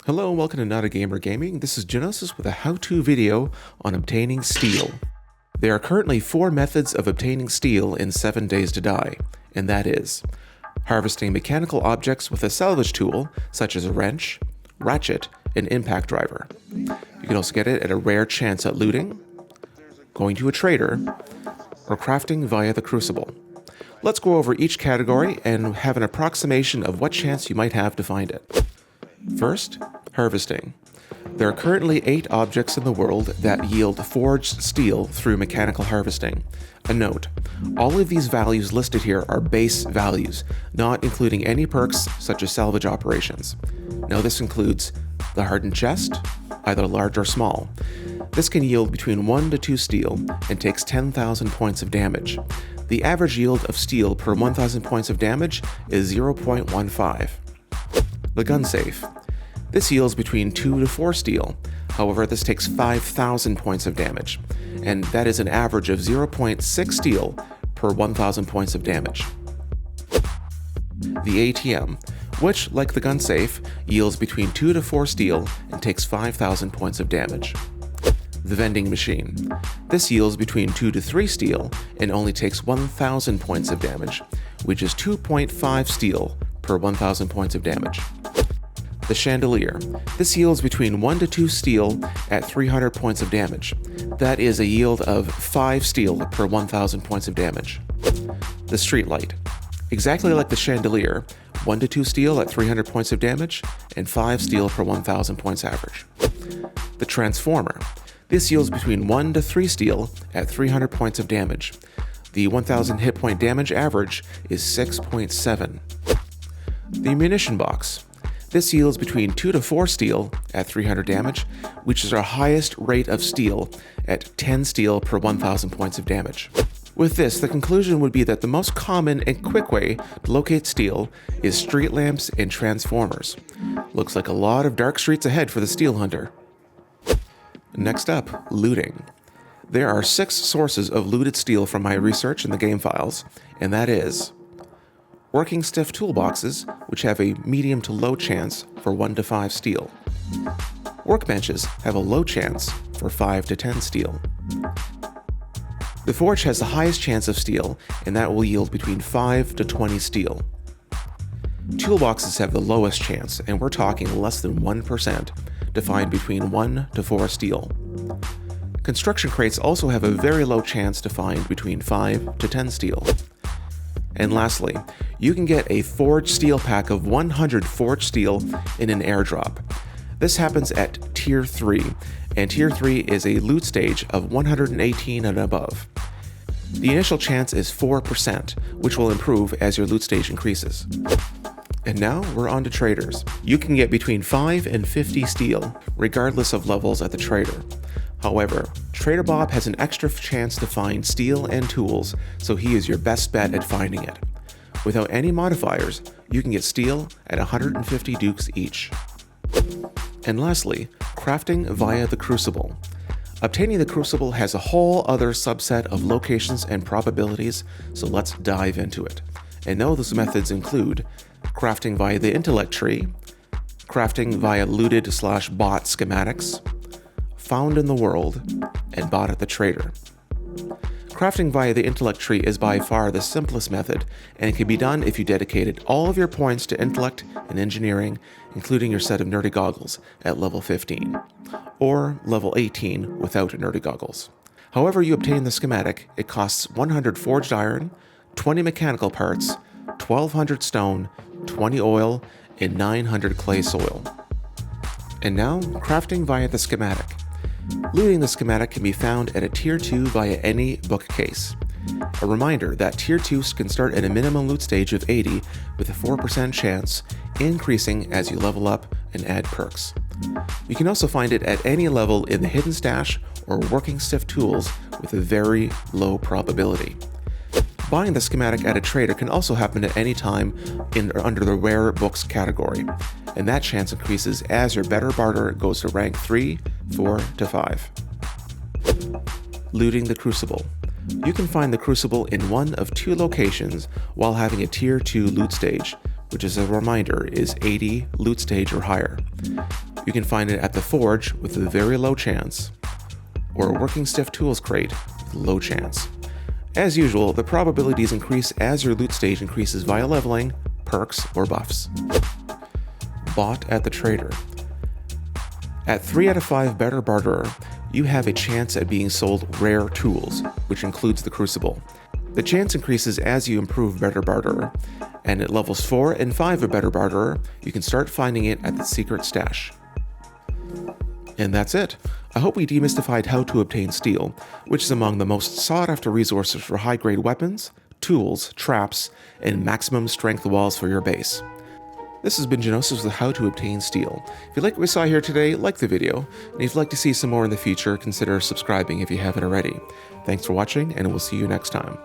Hello and welcome to Not a Gamer Gaming. This is Genosis with a how-to video on obtaining steel. There are currently 4 methods of obtaining steel in 7 Days to Die, and that is harvesting mechanical objects with a salvage tool such as a wrench, ratchet, and impact driver. You can also get it at a rare chance at looting, going to a trader, or crafting via the Crucible. Let's go over each category and have an approximation of what chance you might have to find it. First, harvesting. There are currently 8 objects in the world that yield forged steel through mechanical harvesting. A note, all of these values listed here are base values, not including any perks such as salvage operations. Now this includes the hardened chest, either large or small. This can yield between 1 to 2 steel and takes 10,000 points of damage. The average yield of steel per 1,000 points of damage is 0.15. The gun safe. This yields between 2 to 4 steel, however this takes 5,000 points of damage, and that is an average of 0.6 steel per 1,000 points of damage. The ATM, which, like the gun safe, yields between 2 to 4 steel and takes 5,000 points of damage. The vending machine. This yields between 2 to 3 steel and only takes 1,000 points of damage, which is 2.5 steel per 1,000 points of damage. The chandelier. This yields between 1 to 2 steel at 300 points of damage. That is a yield of 5 steel per 1,000 points of damage. The streetlight. Exactly like the chandelier, 1 to 2 steel at 300 points of damage and 5 steel per 1,000 points average. The transformer. This yields between 1 to 3 steel at 300 points of damage. The 1,000 hit point damage average is 6.7. The munition box. This yields between 2 to 4 steel at 300 damage, which is our highest rate of steel at 10 steel per 1,000 points of damage. With this, the conclusion would be that the most common and quick way to locate steel is street lamps and transformers. Looks like a lot of dark streets ahead for the steel hunter. Next up, looting. There are 6 sources of looted steel from my research in the game files, and that is working stiff toolboxes, which have a medium to low chance for 1 to 5 steel. Workbenches have a low chance for 5 to 10 steel. The forge has the highest chance of steel, and that will yield between 5 to 20 steel. Toolboxes have the lowest chance, and we're talking less than 1%, to find between 1 to 4 steel. Construction crates also have a very low chance to find between 5 to 10 steel. And lastly, you can get a forged steel pack of 100 forged steel in an airdrop. This happens at Tier 3, and Tier 3 is a loot stage of 118 and above. The initial chance is 4%, which will improve as your loot stage increases. And now we're on to traders. You can get between 5 and 50 steel, regardless of levels at the trader. However, Trader Bob has an extra chance to find steel and tools, so he is your best bet at finding it. Without any modifiers, you can get steel at 150 dukes each. And lastly, crafting via the Crucible. Obtaining the Crucible has a whole other subset of locations and probabilities, so let's dive into it. And know those methods include crafting via the Intellect tree, crafting via looted/bought schematics, found in the world, and bought at the trader. Crafting via the Intellect tree is by far the simplest method, and it can be done if you dedicated all of your points to Intellect and Engineering, including your set of nerdy goggles at level 15, or level 18 without nerdy goggles. However you obtain the schematic, it costs 100 forged iron, 20 mechanical parts, 1,200 stone, 20 oil, and 900 clay soil. And now, crafting via the schematic. Looting the schematic can be found at a Tier 2 via any bookcase. A reminder that Tier 2s can start at a minimum loot stage of 80 with a 4% chance, increasing as you level up and add perks. You can also find it at any level in the hidden stash or working stiff tools with a very low probability. Buying the schematic at a trader can also happen at any time under the rare books category, and that chance increases as your better barter goes to rank 3, 4 to 5. Looting the Crucible. You can find the Crucible in one of 2 locations while having a Tier 2 loot stage, which as a reminder is 80 loot stage or higher. You can find it at the Forge with a very low chance, or a working stiff tools crate with low chance. As usual, the probabilities increase as your loot stage increases via leveling, perks, or buffs. Bought at the Trader. At 3 out of 5 Better Barterer, you have a chance at being sold rare tools, which includes the Crucible. The chance increases as you improve Better Barterer, and at levels 4 and 5 of Better Barterer, you can start finding it at the secret stash. And that's it. I hope we demystified how to obtain steel, which is among the most sought after resources for high-grade weapons, tools, traps, and maximum strength walls for your base. This has been Genosis with how to obtain steel. If you like what we saw here today, like the video, and if you'd like to see some more in the future, consider subscribing if you haven't already. Thanks for watching, and we'll see you next time.